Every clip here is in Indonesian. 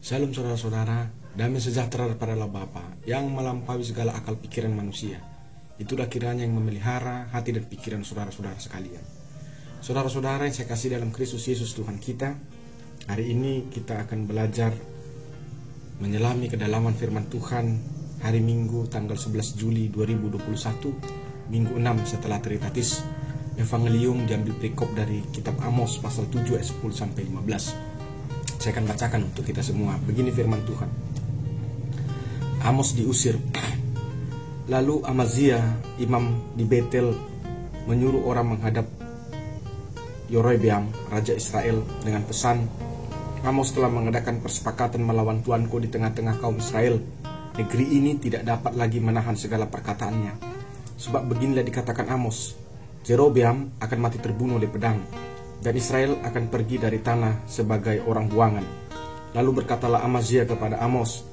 Salam saudara-saudara, damai sejahtera daripada Allah Bapa yang melampaui segala akal pikiran manusia. Itulah kiranya yang memelihara hati dan pikiran saudara-saudara sekalian. Saudara-saudara yang saya kasih dalam Kristus Yesus Tuhan kita, hari ini kita akan belajar menyelami kedalaman firman Tuhan hari Minggu tanggal 11 Juli 2021, Minggu 6 setelah Trinitatis. Evangelium diambil perikop dari kitab Amos pasal 7 ayat 10 sampai 15. Saya akan bacakan untuk kita semua. Begini firman Tuhan. Amos diusir. Lalu Amazia, imam di Betel, menyuruh orang menghadap Yerobeam, raja Israel, dengan pesan, Amos telah mengadakan persepakatan melawan tuanku di tengah-tengah kaum Israel. Negeri ini tidak dapat lagi menahan segala perkataannya. Sebab beginilah dikatakan Amos, Yerobeam akan mati terbunuh oleh pedang, dan Israel akan pergi dari tanah sebagai orang buangan. Lalu berkatalah Amazia kepada Amos,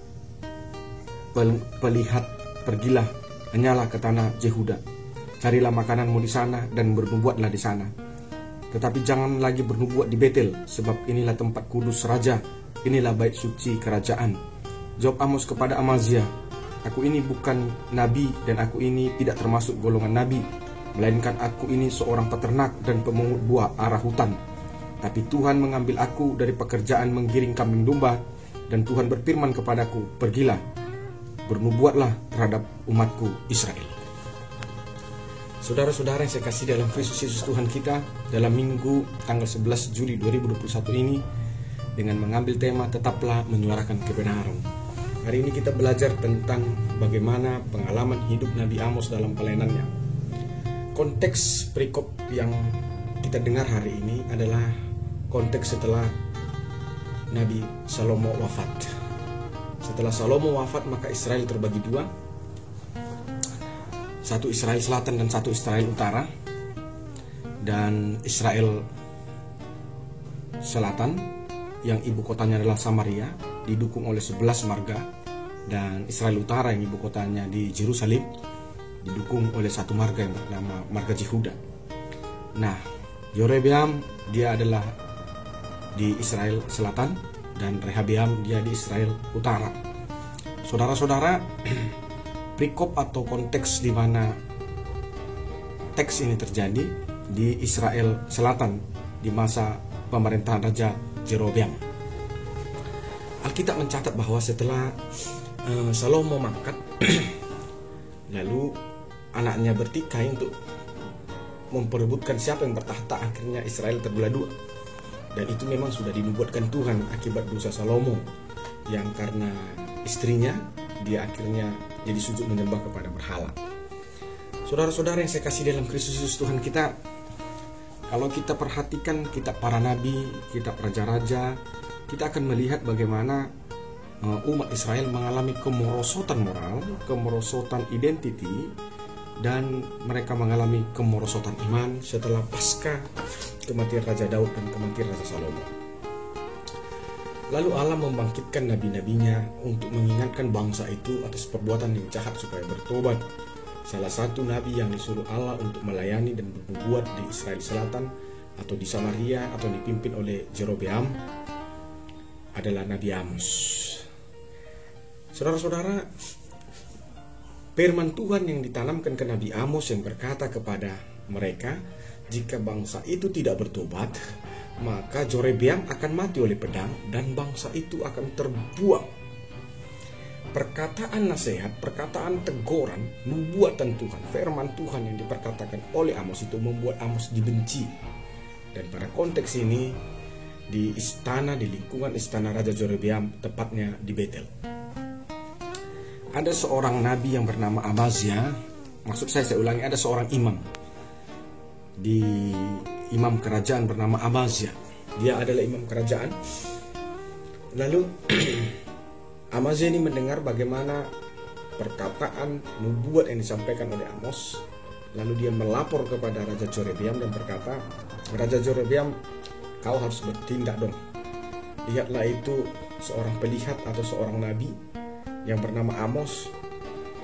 Pelihat, pergilah, hanyalah ke tanah Yehuda. Carilah makananmu di sana dan bernubuatlah di sana. Tetapi jangan lagi bernubuat di Betel, sebab inilah tempat kudus raja, inilah bait suci kerajaan. Jawab Amos kepada Amazia, Aku ini bukan nabi dan aku ini tidak termasuk golongan nabi, melainkan aku ini seorang peternak dan pemungut buah arah hutan. Tapi Tuhan mengambil aku dari pekerjaan menggiring kambing domba, dan Tuhan berfirman kepadaku, Pergilah, bernubuatlah terhadap umatku Israel. Saudara-saudara yang saya kasih dalam Kristus Yesus Tuhan kita, dalam Minggu tanggal 11 Juli 2021 ini, dengan mengambil tema Tetaplah Menyuarakan Kebenaran. Hari ini kita belajar tentang bagaimana pengalaman hidup Nabi Amos dalam pelayanannya. Konteks perikop yang kita dengar hari ini adalah konteks setelah Nabi Salomo wafat. Setelah Salomo wafat, maka Israel terbagi dua. Satu Israel Selatan dan satu Israel Utara. Dan Israel Selatan yang ibu kotanya adalah Samaria, didukung oleh 11 marga. Dan Israel Utara yang ibu kotanya di Yerusalem, didukung oleh satu marga yang bernama marga Yehuda. Nah, Yerobeam dia adalah di Israel Selatan dan Rehabeam dia di Israel Utara. Saudara-saudara, perikop atau konteks di mana teks ini terjadi di Israel Selatan di masa pemerintahan Raja Yerobeam. Alkitab mencatat bahwa setelah Salomo mangkat, lalu anaknya bertikai untuk memperebutkan siapa yang bertahta. Akhirnya Israel terbelah dua. Dan itu memang sudah dinubuatkan Tuhan akibat dosa Salomo, yang karena istrinya dia akhirnya jadi sujud menyembah kepada berhala. Saudara-saudara yang saya kasih dalam Kristus Yesus Tuhan kita, kalau kita perhatikan kitab para nabi, kitab raja-raja, kita akan melihat bagaimana umat Israel mengalami kemerosotan moral, kemerosotan identiti, dan mereka mengalami kemerosotan iman setelah pasca kematian Raja Daud dan kematian Raja Salomo. Lalu Allah membangkitkan nabi-nabinya untuk mengingatkan bangsa itu atas perbuatan yang jahat supaya bertobat. Salah satu nabi yang disuruh Allah untuk melayani dan bernubuat di Israel Selatan atau di Samaria atau dipimpin oleh Yerobeam adalah Nabi Amos. Saudara-saudara, firman Tuhan yang ditanamkan ke Nabi Amos yang berkata kepada mereka, jika bangsa itu tidak bertobat, maka Yerobeam akan mati oleh pedang dan bangsa itu akan terbuang. Perkataan nasihat, perkataan teguran, nubuatan Tuhan, firman Tuhan yang diperkatakan oleh Amos itu membuat Amos dibenci. Dan pada konteks ini, di istana, di lingkungan istana Raja Yerobeam, tepatnya di Betel, ada seorang nabi yang bernama Amazia. Maksud saya ulangi, ada seorang imam di imam kerajaan bernama Amazia. Dia adalah imam kerajaan. Lalu Amazia ini mendengar bagaimana perkataan nubuat yang disampaikan oleh Amos. Lalu dia melapor kepada Raja Yerobeam dan berkata, Raja Yerobeam, kau harus bertindak dong. Lihatlah, itu seorang pelihat atau seorang nabi yang bernama Amos.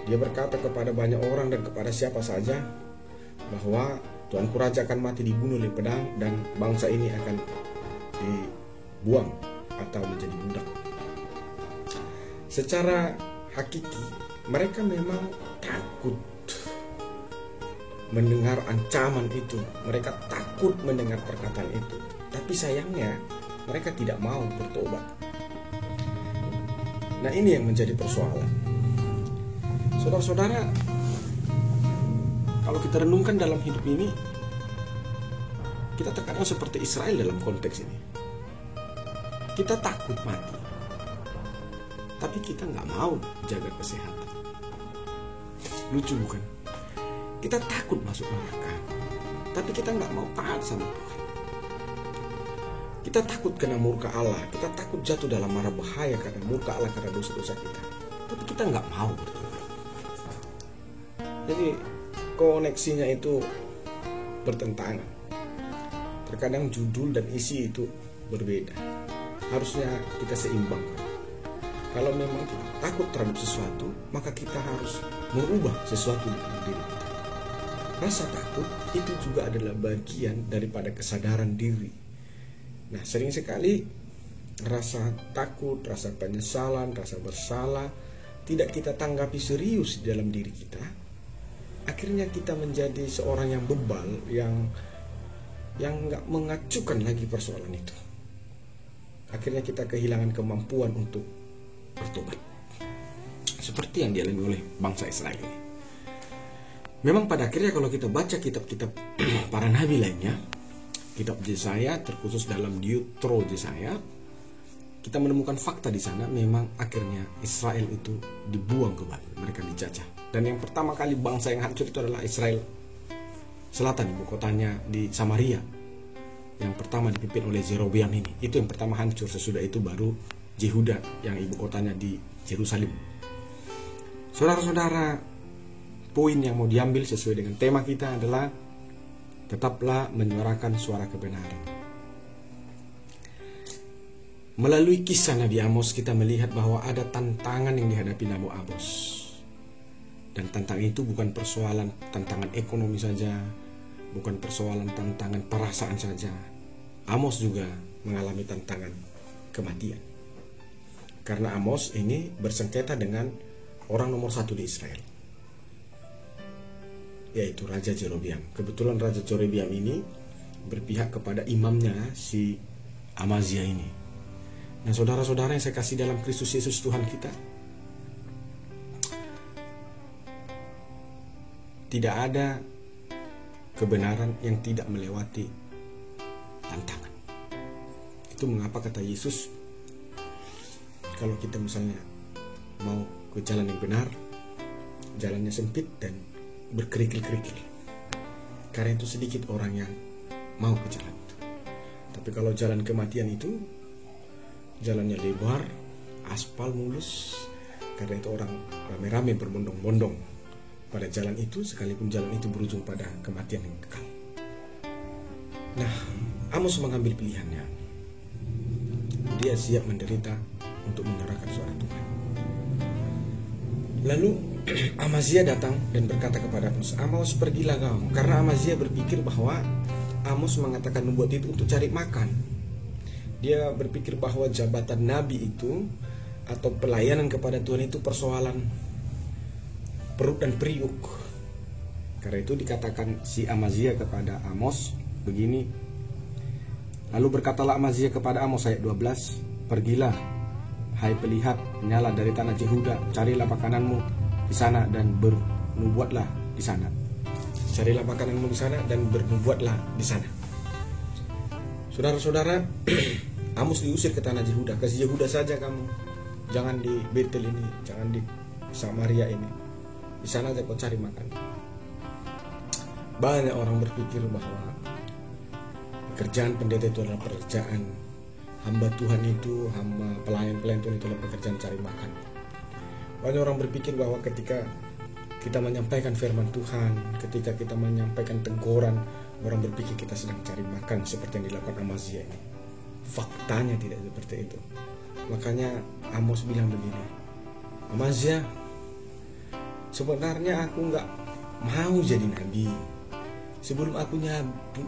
Dia berkata kepada banyak orang dan kepada siapa saja bahwa tuanku raja akan mati dibunuh oleh pedang dan bangsa ini akan dibuang atau menjadi budak. secara hakiki mereka memang takut mendengar ancaman itu, mereka takut mendengar perkataan itu. Tapi sayangnya mereka tidak mau bertobat. Nah, ini yang menjadi persoalan. Saudara-saudara, kalau kita renungkan dalam hidup ini, kita terkadang seperti Israel dalam konteks ini. Kita takut mati, tapi kita nggak mau jaga kesehatan. Lucu bukan? Kita takut masuk neraka, tapi kita nggak mau taat sama Tuhan. Kita takut kena murka Allah, kita takut jatuh dalam mara bahaya karena murka Allah karena dosa-dosa kita, tapi kita nggak mau bertobat. Jadi koneksinya itu bertentangan. Terkadang judul dan isi itu berbeda. Harusnya kita seimbang. Kalau memang kita takut terhadap sesuatu, maka kita harus merubah sesuatu di dalam diri kita. Rasa takut itu juga adalah bagian daripada kesadaran diri. Nah, sering sekali rasa takut, rasa penyesalan, rasa bersalah tidak kita tanggapi serius di dalam diri kita. Akhirnya kita menjadi seorang yang bebal, yang nggak mengacukan lagi persoalan itu. Akhirnya kita kehilangan kemampuan untuk bertobat, seperti yang dialami oleh bangsa Israel ini. Memang pada akhirnya kalau kita baca kitab-kitab para nabi lainnya, kitab Yesaya, terkhusus dalam Diutro Yesaya, kita menemukan fakta di sana. Memang akhirnya Israel itu dibuang ke Babel, mereka dijajah. Dan yang pertama kali bangsa yang hancur itu adalah Israel Selatan, ibu kotanya di Samaria. Yang pertama dipimpin oleh Jerobeam ini. Itu yang pertama hancur. Sesudah itu baru Yehuda yang ibu kotanya di Yerusalem. Saudara-saudara, poin yang mau diambil sesuai dengan tema kita adalah tetaplah menyuarakan suara kebenaran. Melalui kisah Nabi Amos kita melihat bahwa ada tantangan yang dihadapi Nabi Amos. Dan tantangan itu bukan persoalan tantangan ekonomi saja, bukan persoalan tantangan perasaan saja. Amos juga mengalami tantangan kematian. Karena Amos ini bersengketa dengan orang nomor satu di Israel, yaitu Raja Jerobeam. Kebetulan Raja Jerobeam ini berpihak kepada imamnya si Amazia ini. Nah, saudara-saudara yang saya kasih dalam Kristus Yesus Tuhan kita, tidak ada kebenaran yang tidak melewati tantangan. Itu mengapa kata Yesus, kalau kita misalnya mau ke jalan yang benar, jalannya sempit dan berkerikil-kerikil. Karena itu sedikit orang yang mau ke jalan itu. Tapi kalau jalan kematian itu jalannya lebar, aspal mulus. Karena itu orang rame-rame berbondong-bondong pada jalan itu, sekalipun jalan itu berujung pada kematian yang kekal. Nah, Amos mengambil pilihannya. Dia siap menderita untuk menyuarakan suara Tuhan. Lalu Amazia datang dan berkata kepada Amos, Amos, pergilah kau. Karena Amazia berpikir bahwa Amos mengatakan nubuat itu untuk cari makan. Dia berpikir bahwa jabatan nabi itu atau pelayanan kepada Tuhan itu persoalan perut dan periuk. Karena itu dikatakan si Amazia kepada Amos begini. Lalu berkatalah Amazia kepada Amos ayat 12, pergilah hai pelihat, nyala dari tanah Yehuda, carilah makananmu di sana dan bernubuatlah di sana. Carilah makananmu di sana dan bernubuatlah di sana. Saudara-saudara, Amos diusir ke tanah Yehuda. Ke Yehuda saja kamu, jangan di Betel ini, jangan di Samaria ini. Di sana aja kau cari makan. Banyak orang berpikir bahwa pekerjaan pendeta itu adalah pekerjaan hamba Tuhan itu, hamba pelayan-pelayan Tuhan itu adalah pekerjaan cari makan. Banyak orang berpikir bahwa ketika kita menyampaikan firman Tuhan, ketika kita menyampaikan teguran, orang berpikir kita sedang cari makan seperti yang dilakukan Amazia ini. Faktanya tidak seperti itu. Makanya Amos bilang begini, Amazia, sebenarnya aku gak mau jadi nabi. Sebelum aku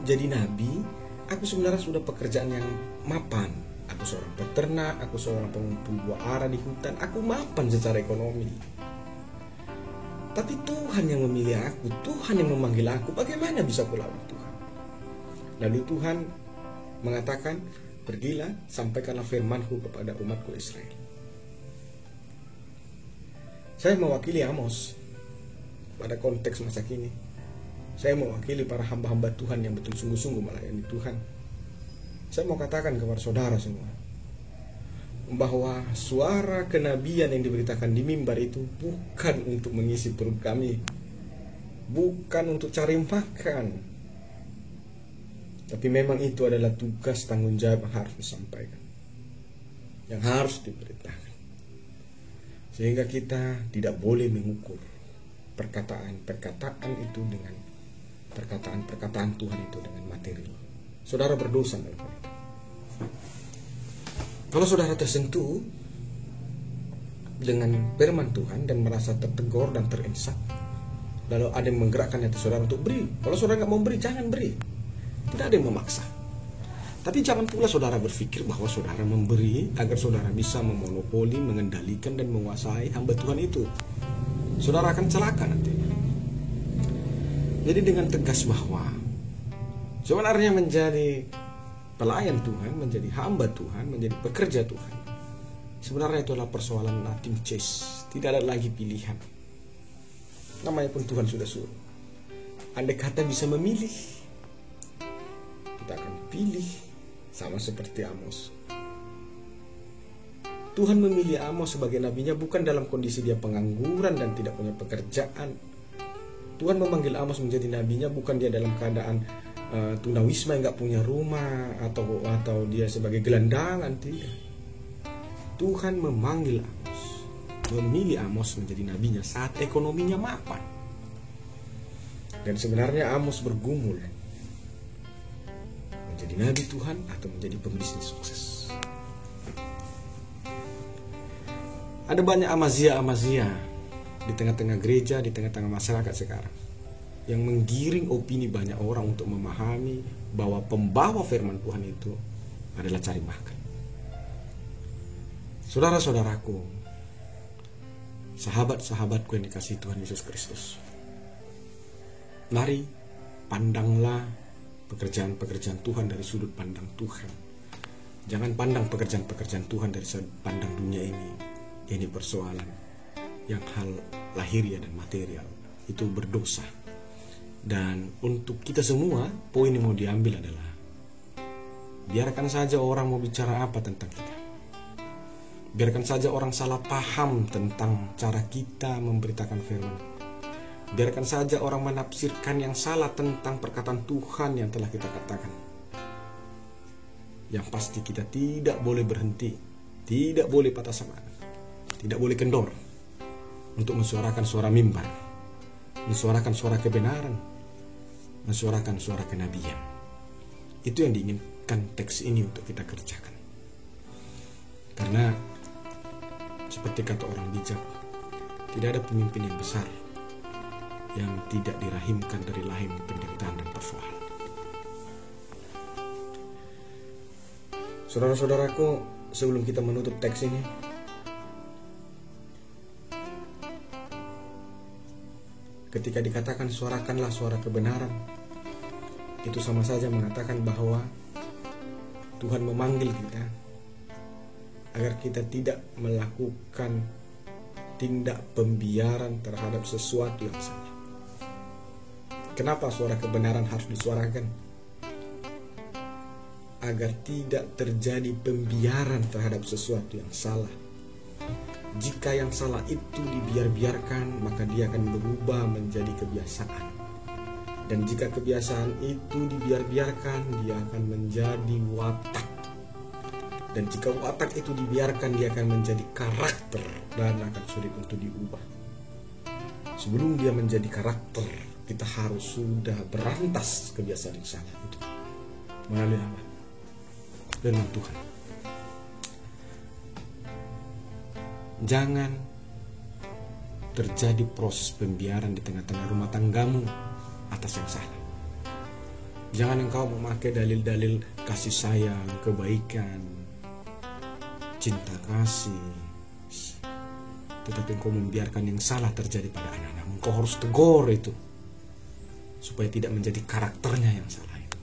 jadi nabi, aku sebenarnya sudah pekerjaan yang mapan. Aku seorang peternak, aku seorang pengumpul buah ara di hutan. Aku mapan secara ekonomi. Tapi Tuhan yang memilih aku, Tuhan yang memanggil aku. Bagaimana bisa aku lawan Tuhan? Lalu Tuhan mengatakan, pergilah, sampaikanlah firmanku kepada umatku Israel. Saya mewakili Amos pada konteks masa kini. Saya mewakili para hamba-hamba Tuhan yang betul sungguh-sungguh melayani Tuhan. Saya mau katakan kepada saudara semua, bahwa suara kenabian yang diberitakan di mimbar itu bukan untuk mengisi perut kami, bukan untuk cari makan, tapi memang itu adalah tugas tanggung jawab yang harus disampaikan, yang harus diberitakan. Sehingga kita tidak boleh mengukur perkataan-perkataan itu dengan perkataan-perkataan Tuhan itu dengan materi. Saudara berdosa dalam hal itu. Kalau saudara tersentuh dengan firman Tuhan dan merasa tertegur dan terinsaf, lalu ada yang menggerakkan hati saudara untuk beri. Kalau saudara nggak mau beri, jangan beri. Tidak ada yang memaksa. Tapi jangan pula saudara berpikir bahwa saudara memberi agar saudara bisa memonopoli, mengendalikan dan menguasai hamba Tuhan itu. Saudara akan celaka nanti. Jadi dengan tegas bahwa sebenarnya menjadi pelayan Tuhan, menjadi hamba Tuhan, menjadi pekerja Tuhan, sebenarnya itu adalah persoalan nothing choice. Tidak ada lagi pilihan. Namanya pun Tuhan sudah suruh. Andai kata bisa memilih, kita akan pilih sama seperti Amos. Tuhan memilih Amos sebagai nabinya bukan dalam kondisi dia pengangguran dan tidak punya pekerjaan. Tuhan memanggil Amos menjadi nabinya bukan dia dalam keadaan tunawisma yang gak punya rumah atau dia sebagai gelandangan. Tidak. Tuhan memanggil Amos, memilih Amos menjadi nabinya saat ekonominya mapan. Dan sebenarnya Amos bergumul menjadi nabi Tuhan atau menjadi pembisnis sukses. Ada banyak Amazia di tengah-tengah gereja, di tengah-tengah masyarakat sekarang, yang menggiring opini banyak orang untuk memahami bahwa pembawa firman Tuhan itu adalah cari makan. Saudara-saudaraku, sahabat-sahabatku yang dikasihi Tuhan Yesus Kristus, mari pandanglah pekerjaan-pekerjaan Tuhan dari sudut pandang Tuhan. Jangan pandang pekerjaan-pekerjaan Tuhan dari sudut pandang dunia ini. Ini persoalan yang hal lahiriah dan material itu berdosa. Dan untuk kita semua, poin yang mau diambil adalah biarkan saja orang mau bicara apa tentang kita. Biarkan saja orang salah paham tentang cara kita memberitakan firman. Biarkan saja orang menafsirkan yang salah tentang perkataan Tuhan yang telah kita katakan. Yang pasti kita tidak boleh berhenti, tidak boleh patah semangat, tidak boleh kendor untuk mensuarakan suara mimbar, mensuarakan suara kebenaran, mensuarakan suara kenabian. Itu yang diinginkan teks ini untuk kita kerjakan. Karena seperti kata orang bijak, tidak ada pemimpin yang besar yang tidak dirahimkan dari lahim penderitaan dan persoalan. Saudara-saudaraku, sebelum kita menutup teks ini, ketika dikatakan suarakanlah suara kebenaran, itu sama saja mengatakan bahwa Tuhan memanggil kita agar kita tidak melakukan tindak pembiaran terhadap sesuatu yang salah. Kenapa suara kebenaran harus disuarakan? Agar tidak terjadi pembiaran terhadap sesuatu yang salah. Jika yang salah itu dibiarkan, maka dia akan berubah menjadi kebiasaan. Dan jika kebiasaan itu dibiarkan, dia akan menjadi watak. Dan jika watak itu dibiarkan, dia akan menjadi karakter dan akan sulit untuk diubah. Sebelum dia menjadi karakter, kita harus sudah berantas kebiasaan yang salah itu melalui apa? Firman Tuhan. Jangan terjadi proses pembiaran di tengah-tengah rumah tanggamu atas yang salah. Jangan engkau memakai dalil-dalil kasih sayang, kebaikan, cinta kasih, tetapi engkau membiarkan yang salah terjadi pada anak-anakmu. Engkau harus tegur itu supaya tidak menjadi karakternya yang salah itu.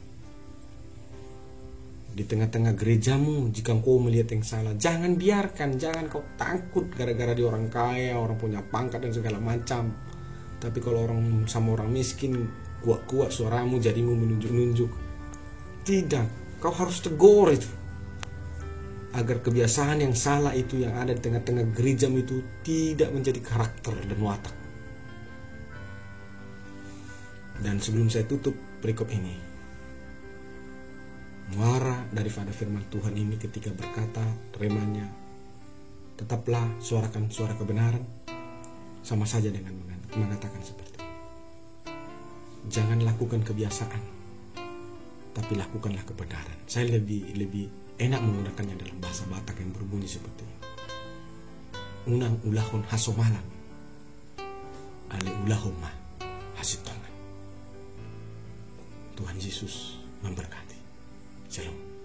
Di tengah-tengah gerejamu, jika engkau melihat yang salah, jangan biarkan, jangan kau takut gara-gara dia orang kaya, orang punya pangkat dan segala macam. Tapi kalau orang sama orang miskin, kuat-kuat suaramu, jadimu menunjuk-nunjuk. Tidak, kau harus tegur itu, agar kebiasaan yang salah itu yang ada di tengah-tengah gerejamu itu tidak menjadi karakter dan watak. Dan sebelum saya tutup perikop ini, muara daripada firman Tuhan ini ketika berkata remanya, tetaplah suarakan suara kebenaran, sama saja dengan mengatakan seperti ini. Jangan lakukan kebiasaan, tapi lakukanlah kebenaran. Saya lebih enak menggunakannya dalam bahasa Batak yang berbunyi seperti ini. Unang ulahon hasomalan, ale ulahon mah hasitongan. Tuhan Yesus memberkati. Shalom.